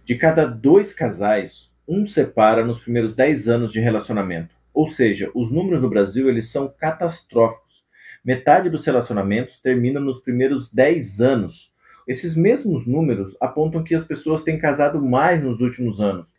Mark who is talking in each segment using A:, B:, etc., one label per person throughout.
A: De cada 2 casais, um separa nos primeiros 10 anos de relacionamento. Ou seja, os números no Brasil eles são catastróficos. Metade dos relacionamentos termina nos primeiros 10 anos. Esses mesmos números apontam que as pessoas têm casado mais nos últimos anos.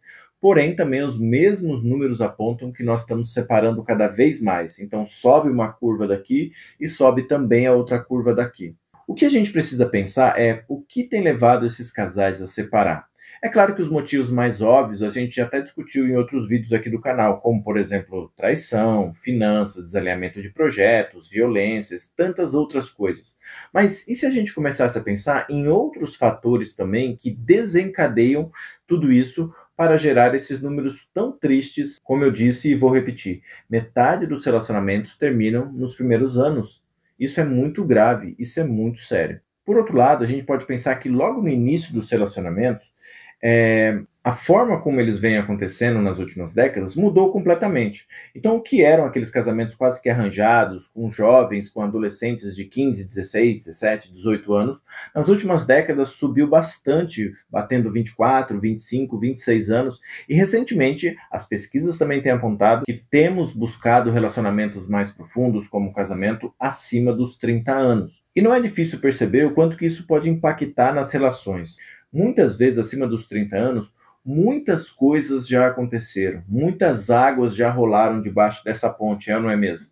A: Porém, também os mesmos números apontam que nós estamos separando cada vez mais. Então, sobe uma curva daqui e sobe também a outra curva daqui. O que a gente precisa pensar é o que tem levado esses casais a separar. É claro que os motivos mais óbvios a gente já até discutiu em outros vídeos aqui do canal, como, por exemplo, traição, finanças, desalinhamento de projetos, violências, tantas outras coisas. Mas e se a gente começasse a pensar em outros fatores também que desencadeiam tudo isso para gerar esses números tão tristes, como eu disse e vou repetir, metade dos relacionamentos terminam nos primeiros anos. Isso é muito grave, isso é muito sério. Por outro lado, a gente pode pensar que logo no início dos relacionamentos, a forma como eles vêm acontecendo nas últimas décadas mudou completamente. Então, o que eram aqueles casamentos quase que arranjados, com jovens, com adolescentes de 15, 16, 17, 18 anos, nas últimas décadas subiu bastante, batendo 24, 25, 26 anos, e recentemente as pesquisas também têm apontado que temos buscado relacionamentos mais profundos, como o casamento, acima dos 30 anos. E não é difícil perceber o quanto que isso pode impactar nas relações. Muitas vezes, acima dos 30 anos, muitas coisas já aconteceram, muitas águas já rolaram debaixo dessa ponte, não é mesmo?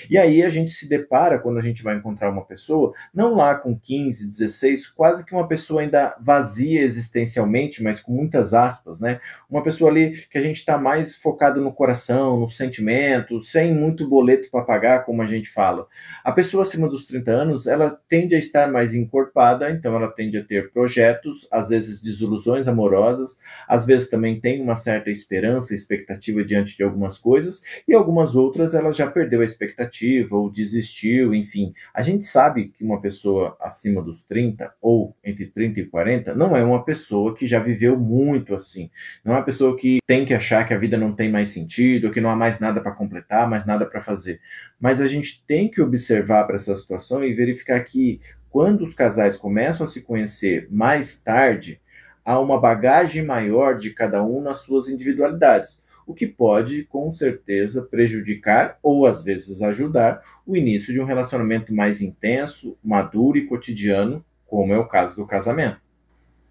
A: E aí a gente se depara, quando a gente vai encontrar uma pessoa, não lá com 15, 16, quase que uma pessoa ainda vazia existencialmente, mas com muitas aspas, né? Uma pessoa ali que a gente está mais focado no coração, no sentimento, sem muito boleto para pagar, como a gente fala. A pessoa acima dos 30 anos, ela tende a estar mais encorpada, então ela tende a ter projetos, às vezes desilusões amorosas, às vezes também tem uma certa esperança, expectativa diante de algumas coisas, e algumas outras ela já perdeu a expectativa ou desistiu, enfim. A gente sabe que uma pessoa acima dos 30 ou entre 30 e 40 não é uma pessoa que já viveu muito assim. Não é uma pessoa que tem que achar que a vida não tem mais sentido, que não há mais nada para completar, mais nada para fazer. Mas a gente tem que observar para essa situação e verificar que quando os casais começam a se conhecer mais tarde, há uma bagagem maior de cada um nas suas individualidades, o que pode, com certeza, prejudicar ou, às vezes, ajudar o início de um relacionamento mais intenso, maduro e cotidiano, como é o caso do casamento.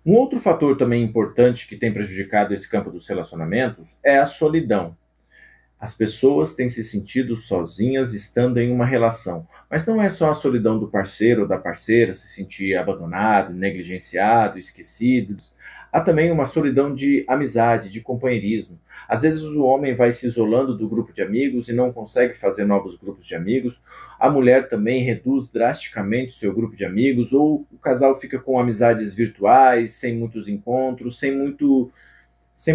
A: Um outro fator também importante que tem prejudicado esse campo dos relacionamentos é a solidão. As pessoas têm se sentido sozinhas estando em uma relação, mas não é só a solidão do parceiro ou da parceira se sentir abandonado, negligenciado, esquecido. Há também uma solidão de amizade, de companheirismo. Às vezes o homem vai se isolando do grupo de amigos e não consegue fazer novos grupos de amigos. A mulher também reduz drasticamente o seu grupo de amigos, ou o casal fica com amizades virtuais, sem muitos encontros, sem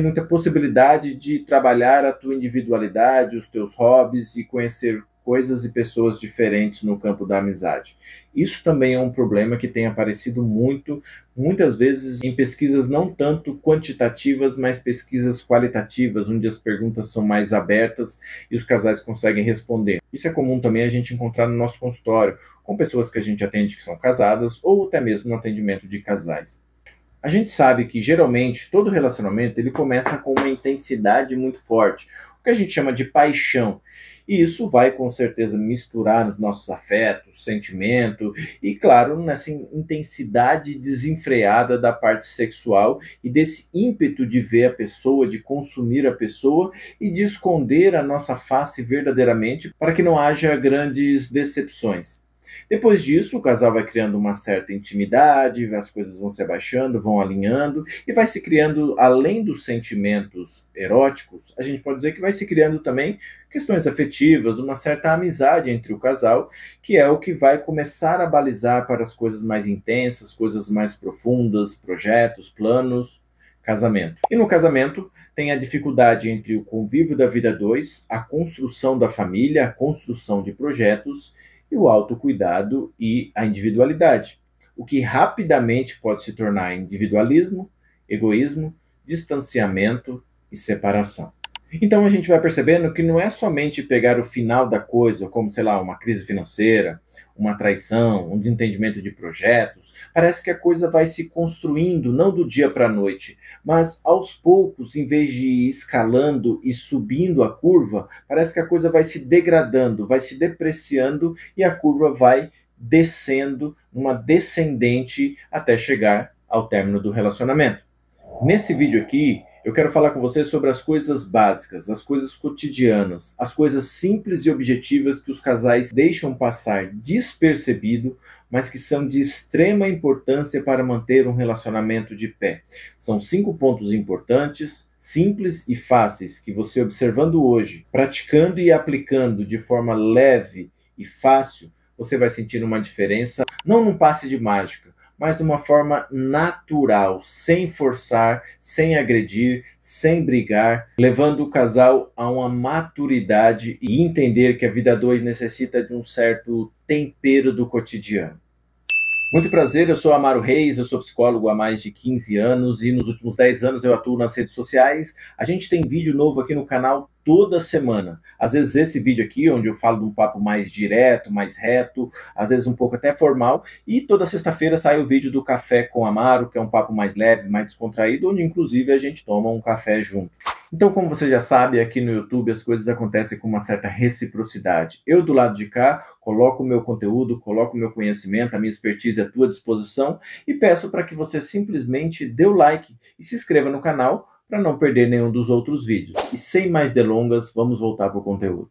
A: muita possibilidade de trabalhar a tua individualidade, os teus hobbies e conhecer coisas e pessoas diferentes no campo da amizade. Isso também é um problema que tem aparecido muitas vezes em pesquisas não tanto quantitativas, mas pesquisas qualitativas, onde as perguntas são mais abertas e os casais conseguem responder. Isso é comum também a gente encontrar no nosso consultório, com pessoas que a gente atende que são casadas ou até mesmo no atendimento de casais. A gente sabe que geralmente todo relacionamento ele começa com uma intensidade muito forte, o que a gente chama de paixão. E isso vai com certeza misturar nos nossos afetos, sentimento e, claro, nessa intensidade desenfreada da parte sexual e desse ímpeto de ver a pessoa, de consumir a pessoa e de esconder a nossa face verdadeiramente para que não haja grandes decepções. Depois disso, o casal vai criando uma certa intimidade, as coisas vão se abaixando, vão alinhando e vai se criando, além dos sentimentos eróticos, a gente pode dizer que vai se criando também questões afetivas, uma certa amizade entre o casal, que é o que vai começar a balizar para as coisas mais intensas, coisas mais profundas, projetos, planos, casamento. E no casamento tem a dificuldade entre o convívio da vida a dois, a construção da família, a construção de projetos e o autocuidado e a individualidade, o que rapidamente pode se tornar individualismo, egoísmo, distanciamento e separação. Então a gente vai percebendo que não é somente pegar o final da coisa, como, sei lá, uma crise financeira, uma traição, um desentendimento de projetos. Parece que a coisa vai se construindo, não do dia para a noite, mas aos poucos, em vez de ir escalando e subindo a curva, parece que a coisa vai se degradando, vai se depreciando e a curva vai descendo, numa descendente até chegar ao término do relacionamento. Nesse vídeo aqui, eu quero falar com você sobre as coisas básicas, as coisas cotidianas, as coisas simples e objetivas que os casais deixam passar despercebido, mas que são de extrema importância para manter um relacionamento de pé. São 5 pontos importantes, simples e fáceis, que você observando hoje, praticando e aplicando de forma leve e fácil, você vai sentir uma diferença, não num passe de mágica, mas de uma forma natural, sem forçar, sem agredir, sem brigar, levando o casal a uma maturidade e entender que a vida a dois necessita de um certo tempero do cotidiano. Muito prazer, eu sou Amaro Reis, eu sou psicólogo há mais de 15 anos e nos últimos 10 anos eu atuo nas redes sociais. A gente tem vídeo novo aqui no canal toda semana. Às vezes esse vídeo aqui, onde eu falo de um papo mais direto, mais reto, às vezes um pouco até formal, e toda sexta-feira sai o vídeo do Café com Amaro, que é um papo mais leve, mais descontraído, onde inclusive a gente toma um café junto. Então, como você já sabe, aqui no YouTube as coisas acontecem com uma certa reciprocidade. Eu, do lado de cá, coloco o meu conteúdo, coloco o meu conhecimento, a minha expertise à tua disposição e peço para que você simplesmente dê o like e se inscreva no canal para não perder nenhum dos outros vídeos. E sem mais delongas, vamos voltar para o conteúdo.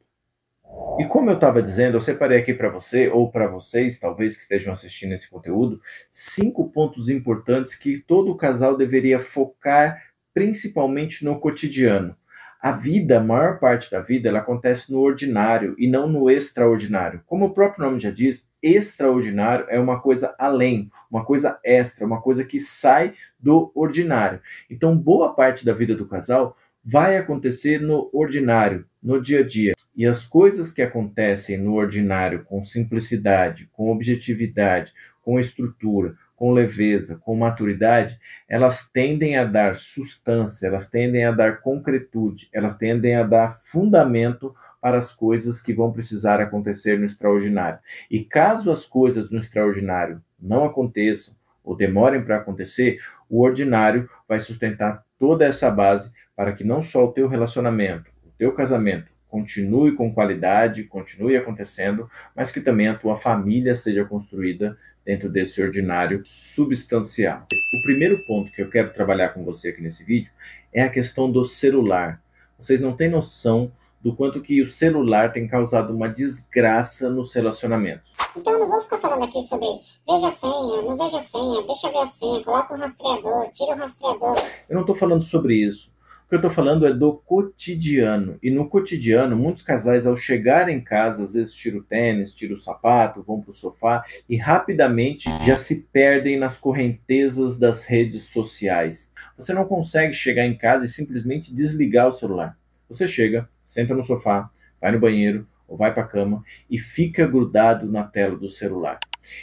A: E como eu estava dizendo, eu separei aqui para você, ou para vocês, talvez que estejam assistindo esse conteúdo, 5 pontos importantes que todo casal deveria focar principalmente no cotidiano. A vida, a maior parte da vida, ela acontece no ordinário e não no extraordinário. Como o próprio nome já diz, extraordinário é uma coisa além, uma coisa extra, uma coisa que sai do ordinário. Então, boa parte da vida do casal vai acontecer no ordinário, no dia a dia. E as coisas que acontecem no ordinário com simplicidade, com objetividade, com estrutura, com leveza, com maturidade, elas tendem a dar substância, elas tendem a dar concretude, elas tendem a dar fundamento para as coisas que vão precisar acontecer no extraordinário. E caso as coisas no extraordinário não aconteçam ou demorem para acontecer, o ordinário vai sustentar toda essa base para que não só o teu relacionamento, o teu casamento, continue com qualidade, continue acontecendo, mas que também a tua família seja construída dentro desse ordinário substancial. O primeiro ponto que eu quero trabalhar com você aqui nesse vídeo é a questão do celular. Vocês não têm noção do quanto que o celular tem causado uma desgraça nos relacionamentos.
B: Então eu não vou ficar falando aqui sobre veja a senha, não veja a senha, deixa eu ver a senha, coloca um rastreador, tira o rastreador.
A: Eu não estou falando sobre isso. O que eu estou falando é do cotidiano. E no cotidiano, muitos casais, ao chegar em casa, às vezes tiram o tênis, tiram o sapato, vão para o sofá e rapidamente já se perdem nas correntezas das redes sociais. Você não consegue chegar em casa e simplesmente desligar o celular. Você chega, senta no sofá, vai no banheiro ou vai para a cama e fica grudado na tela do celular.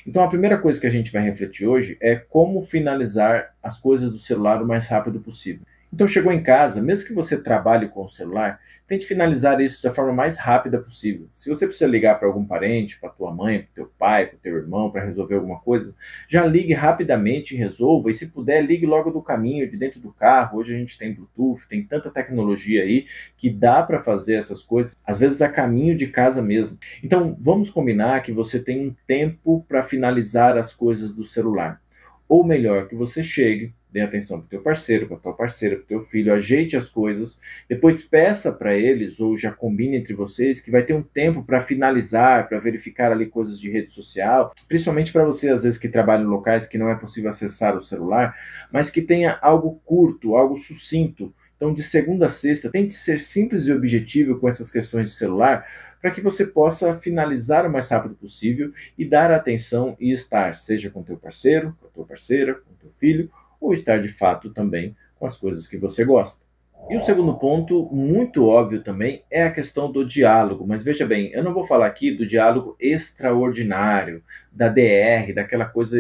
A: Então a primeira coisa que a gente vai refletir hoje é como finalizar as coisas do celular o mais rápido possível. Então chegou em casa, mesmo que você trabalhe com o celular, tente finalizar isso da forma mais rápida possível. Se você precisa ligar para algum parente, para tua mãe, para teu pai, para teu irmão, para resolver alguma coisa, já ligue rapidamente e resolva. E se puder, ligue logo do caminho, de dentro do carro. Hoje a gente tem Bluetooth, tem tanta tecnologia aí que dá para fazer essas coisas, às vezes a caminho de casa mesmo. Então vamos combinar que você tem um tempo para finalizar as coisas do celular. Ou melhor, que você chegue, dê atenção para o teu parceiro, para a tua parceira, para o teu filho, ajeite as coisas, depois peça para eles, ou já combine entre vocês, que vai ter um tempo para finalizar, para verificar ali coisas de rede social, principalmente para você, às vezes, que trabalha em locais que não é possível acessar o celular, mas que tenha algo curto, algo sucinto. Então, de segunda a sexta, tente ser simples e objetivo com essas questões de celular, para que você possa finalizar o mais rápido possível e dar atenção e estar, seja com teu parceiro, com a tua parceira, com o teu filho, ou estar de fato também com as coisas que você gosta. E o segundo ponto, muito óbvio também, é a questão do diálogo. Mas veja bem, eu não vou falar aqui do diálogo extraordinário, da DR, daquela coisa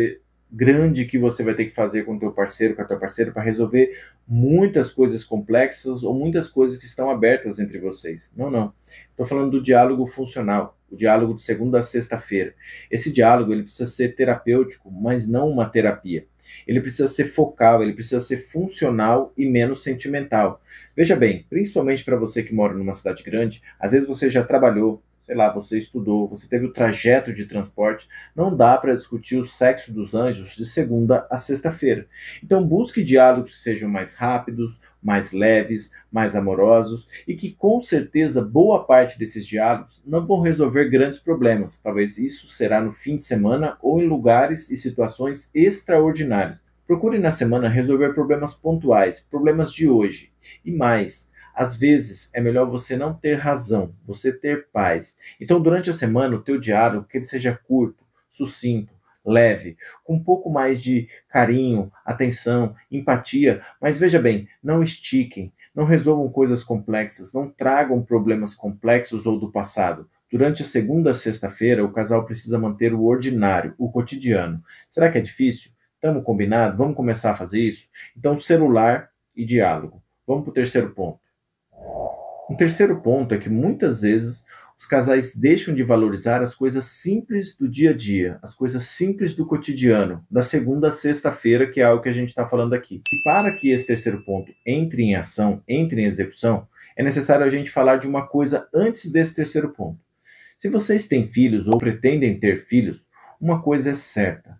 A: grande que você vai ter que fazer com o teu parceiro, com a tua parceira, para resolver muitas coisas complexas ou muitas coisas que estão abertas entre vocês. Não, não. Estou falando do diálogo funcional, o diálogo de segunda a sexta-feira. Esse diálogo ele precisa ser terapêutico, mas não uma terapia. Ele precisa ser focal, ele precisa ser funcional e menos sentimental. Veja bem, principalmente para você que mora numa cidade grande, às vezes você já trabalhou, sei lá, você estudou, você teve o trajeto de transporte, não dá para discutir o sexo dos anjos de segunda a sexta-feira. Então busque diálogos que sejam mais rápidos, mais leves, mais amorosos e que com certeza boa parte desses diálogos não vão resolver grandes problemas. Talvez isso será no fim de semana ou em lugares e situações extraordinárias. Procure na semana resolver problemas pontuais, problemas de hoje. E mais, às vezes é melhor você não ter razão, você ter paz. Então, durante a semana, o teu diálogo, que ele seja curto, sucinto, leve, com um pouco mais de carinho, atenção, empatia. Mas veja bem, não estiquem, não resolvam coisas complexas, não tragam problemas complexos ou do passado. Durante a segunda a sexta-feira, o casal precisa manter o ordinário, o cotidiano. Será que é difícil? Estamos combinados? Vamos começar a fazer isso? Então, celular e diálogo. Vamos para o terceiro ponto. Um terceiro ponto é que muitas vezes os casais deixam de valorizar as coisas simples do dia a dia, as coisas simples do cotidiano, da segunda a sexta-feira, que é algo que a gente está falando aqui. E para que esse terceiro ponto entre em ação, entre em execução, é necessário a gente falar de uma coisa antes desse terceiro ponto. Se vocês têm filhos ou pretendem ter filhos, uma coisa é certa: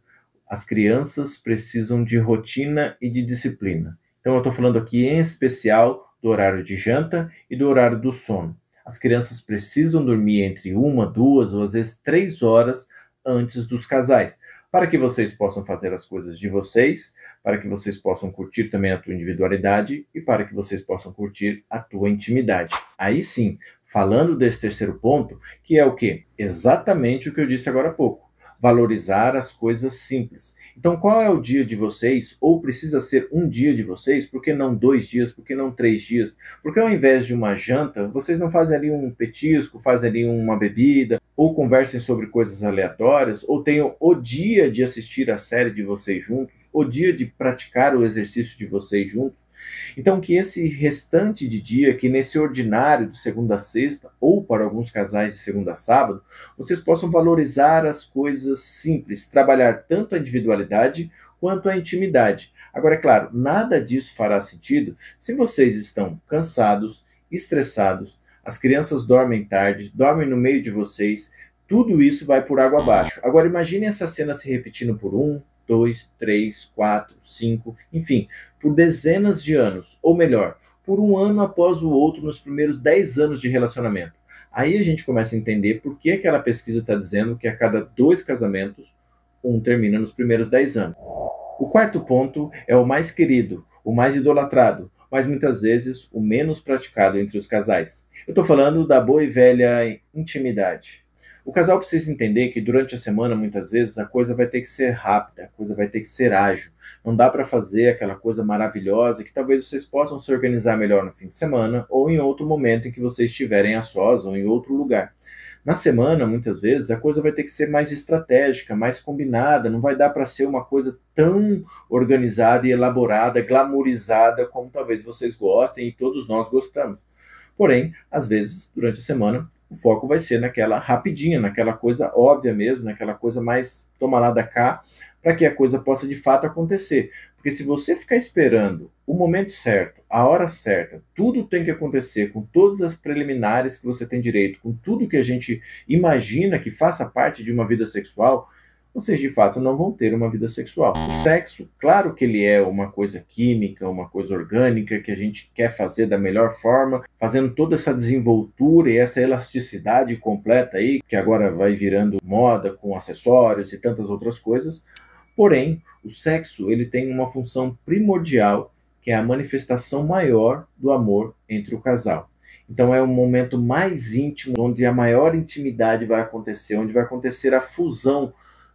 A: as crianças precisam de rotina e de disciplina. Então eu estou falando aqui em especial do horário de janta e do horário do sono. As crianças precisam dormir entre 1, 2 ou às vezes 3 horas antes dos casais, para que vocês possam fazer as coisas de vocês, para que vocês possam curtir também a tua individualidade e para que vocês possam curtir a tua intimidade. Aí sim, falando desse terceiro ponto, que é o quê? Exatamente o que eu disse agora há pouco. Valorizar as coisas simples. Então, qual é o dia de vocês? Ou precisa ser um dia de vocês? Por que não 2 dias? Por que não 3 dias? Porque ao invés de uma janta, vocês não fazem ali um petisco, fazem ali uma bebida, ou conversem sobre coisas aleatórias, ou tenham o dia de assistir a série de vocês juntos, o dia de praticar o exercício de vocês juntos. Então, que esse restante de dia, que nesse ordinário de segunda a sexta, ou para alguns casais de segunda a sábado, vocês possam valorizar as coisas simples, trabalhar tanto a individualidade quanto a intimidade. Agora, é claro, nada disso fará sentido se vocês estão cansados, estressados, as crianças dormem tarde, dormem no meio de vocês, tudo isso vai por água abaixo. Agora, imagine essa cena se repetindo por 1, 2, 3, 4, 5, enfim, por dezenas de anos, ou melhor, por um ano após o outro nos primeiros 10 anos de relacionamento. Aí a gente começa a entender por que aquela pesquisa está dizendo que a cada 2 casamentos, um termina nos primeiros 10 anos. O quarto ponto é o mais querido, o mais idolatrado, mas muitas vezes o menos praticado entre os casais. Eu estou falando da boa e velha intimidade. O casal precisa entender que durante a semana, muitas vezes, a coisa vai ter que ser rápida, a coisa vai ter que ser ágil. Não dá para fazer aquela coisa maravilhosa que talvez vocês possam se organizar melhor no fim de semana ou em outro momento em que vocês estiverem a sós ou em outro lugar. Na semana, muitas vezes, a coisa vai ter que ser mais estratégica, mais combinada, não vai dar para ser uma coisa tão organizada e elaborada, glamourizada como talvez vocês gostem e todos nós gostamos. Porém, às vezes, durante a semana, o foco vai ser naquela rapidinha, naquela coisa óbvia mesmo, naquela coisa mais toma lá da cá, para que a coisa possa de fato acontecer. Porque se você ficar esperando o momento certo, a hora certa, tudo tem que acontecer com todas as preliminares que você tem direito, com tudo que a gente imagina que faça parte de uma vida sexual, vocês de fato não vão ter uma vida sexual. O sexo, claro que ele é uma coisa química, uma coisa orgânica, que a gente quer fazer da melhor forma, fazendo toda essa desenvoltura e essa elasticidade completa aí, que agora vai virando moda com acessórios e tantas outras coisas. Porém, o sexo ele tem uma função primordial, que é a manifestação maior do amor entre o casal. Então é um momento mais íntimo, onde a maior intimidade vai acontecer, onde vai acontecer a fusão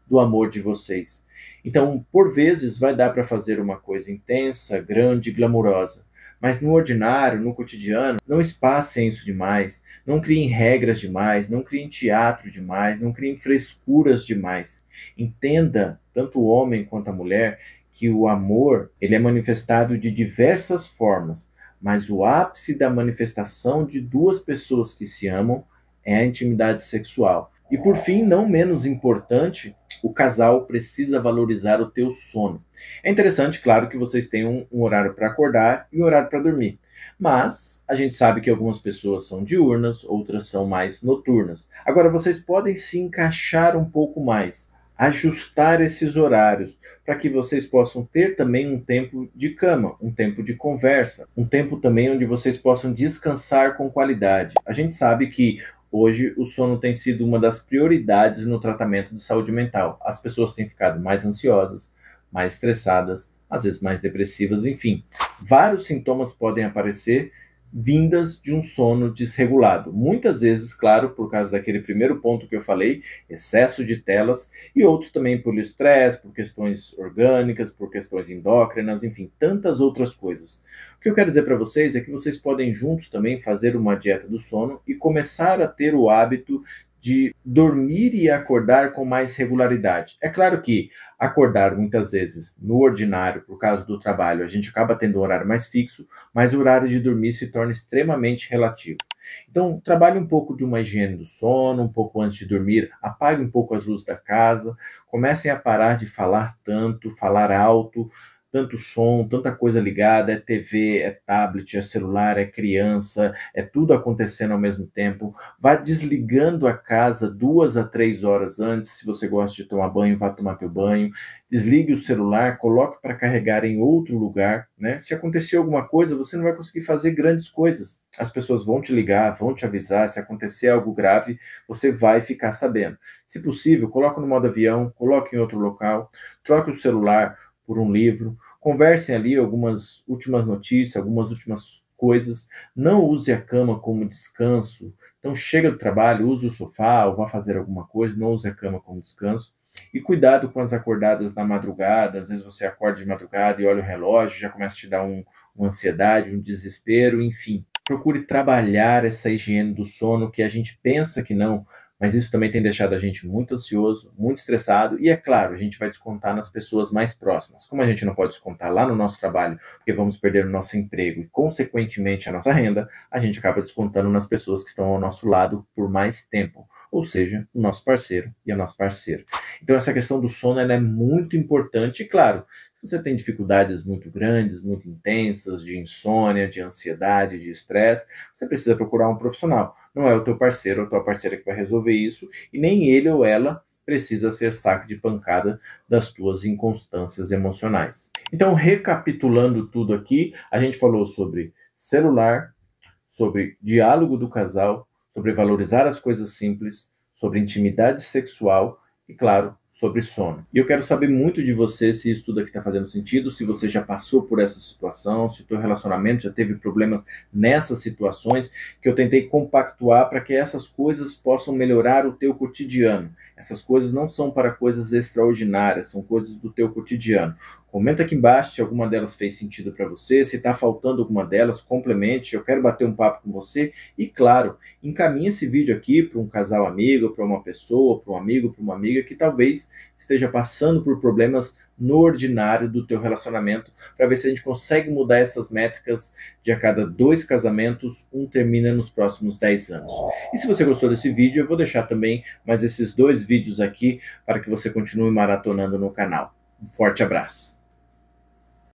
A: do amor de vocês. Então, por vezes, vai dar para fazer uma coisa intensa, grande, glamurosa. Mas no ordinário, no cotidiano, não espacem isso demais, não criem regras demais, não criem teatro demais, não criem frescuras demais. Entenda tanto o homem quanto a mulher, que o amor ele é manifestado de diversas formas, mas o ápice da manifestação de duas pessoas que se amam é a intimidade sexual. E por fim, não menos importante, o casal precisa valorizar o teu sono. É interessante, claro, que vocês tenham um horário para acordar e um horário para dormir. Mas a gente sabe que algumas pessoas são diurnas, outras são mais noturnas. Agora, vocês podem se encaixar um pouco mais, ajustar esses horários, para que vocês possam ter também um tempo de cama, um tempo de conversa, um tempo também onde vocês possam descansar com qualidade. A gente sabe que hoje o sono tem sido uma das prioridades no tratamento de saúde mental. As pessoas têm ficado mais ansiosas, mais estressadas, às vezes mais depressivas, enfim. Vários sintomas podem aparecer vindas de um sono desregulado. Muitas vezes, claro, por causa daquele primeiro ponto que eu falei, excesso de telas, e outros também por estresse, por questões orgânicas, por questões endócrinas, enfim, tantas outras coisas. O que eu quero dizer para vocês é que vocês podem juntos também fazer uma dieta do sono e começar a ter o hábito de dormir e acordar com mais regularidade. É claro que acordar muitas vezes no ordinário, por causa do trabalho, a gente acaba tendo um horário mais fixo, mas o horário de dormir se torna extremamente relativo. Então, trabalhe um pouco de uma higiene do sono, um pouco antes de dormir, apague um pouco as luzes da casa, comecem a parar de falar tanto, falar alto, tanto som, tanta coisa ligada, é TV, é tablet, é celular, é criança, é tudo acontecendo ao mesmo tempo. Vá desligando a casa 2 a 3 horas antes, se você gosta de tomar banho, vá tomar teu banho. Desligue o celular, coloque para carregar em outro lugar, né? Se acontecer alguma coisa, você não vai conseguir fazer grandes coisas. As pessoas vão te ligar, vão te avisar, se acontecer algo grave, você vai ficar sabendo. Se possível, coloque no modo avião, coloque em outro local, troque o celular por um livro, conversem ali algumas últimas notícias, algumas últimas coisas, não use a cama como descanso, então chega do trabalho, use o sofá ou vá fazer alguma coisa, não use a cama como descanso, e cuidado com as acordadas na madrugada, às vezes você acorda de madrugada e olha o relógio, já começa a te dar uma ansiedade, um desespero, enfim. Procure trabalhar essa higiene do sono que a gente pensa que não, mas isso também tem deixado a gente muito ansioso, muito estressado, e é claro, a gente vai descontar nas pessoas mais próximas. Como a gente não pode descontar lá no nosso trabalho, porque vamos perder o nosso emprego e, consequentemente, a nossa renda, a gente acaba descontando nas pessoas que estão ao nosso lado por mais tempo, ou seja, o nosso parceiro e a nossa parceira. Então essa questão do sono ela é muito importante, e claro, se você tem dificuldades muito grandes, muito intensas, de insônia, de ansiedade, de estresse, você precisa procurar um profissional. Não é o teu parceiro ou a tua parceira que vai resolver isso, e nem ele ou ela precisa ser saco de pancada das tuas inconstâncias emocionais. Então, recapitulando tudo aqui, a gente falou sobre celular, sobre diálogo do casal, sobre valorizar as coisas simples, sobre intimidade sexual e, claro, sobre sono. E eu quero saber muito de você se isso tudo aqui está fazendo sentido, se você já passou por essa situação, se o teu relacionamento já teve problemas nessas situações, que eu tentei compactuar para que essas coisas possam melhorar o teu cotidiano. Essas coisas não são para coisas extraordinárias, são coisas do teu cotidiano. Comenta aqui embaixo se alguma delas fez sentido para você, se está faltando alguma delas, complemente, eu quero bater um papo com você e, claro, encaminhe esse vídeo aqui para um casal amigo, para uma pessoa, para um amigo, para uma amiga que talvez esteja passando por problemas no ordinário do teu relacionamento, para ver se a gente consegue mudar essas métricas de a cada 2 casamentos, um termina nos próximos 10 anos. E se você gostou desse vídeo, eu vou deixar também mais esses 2 vídeos aqui para que você continue maratonando no canal. Um forte abraço!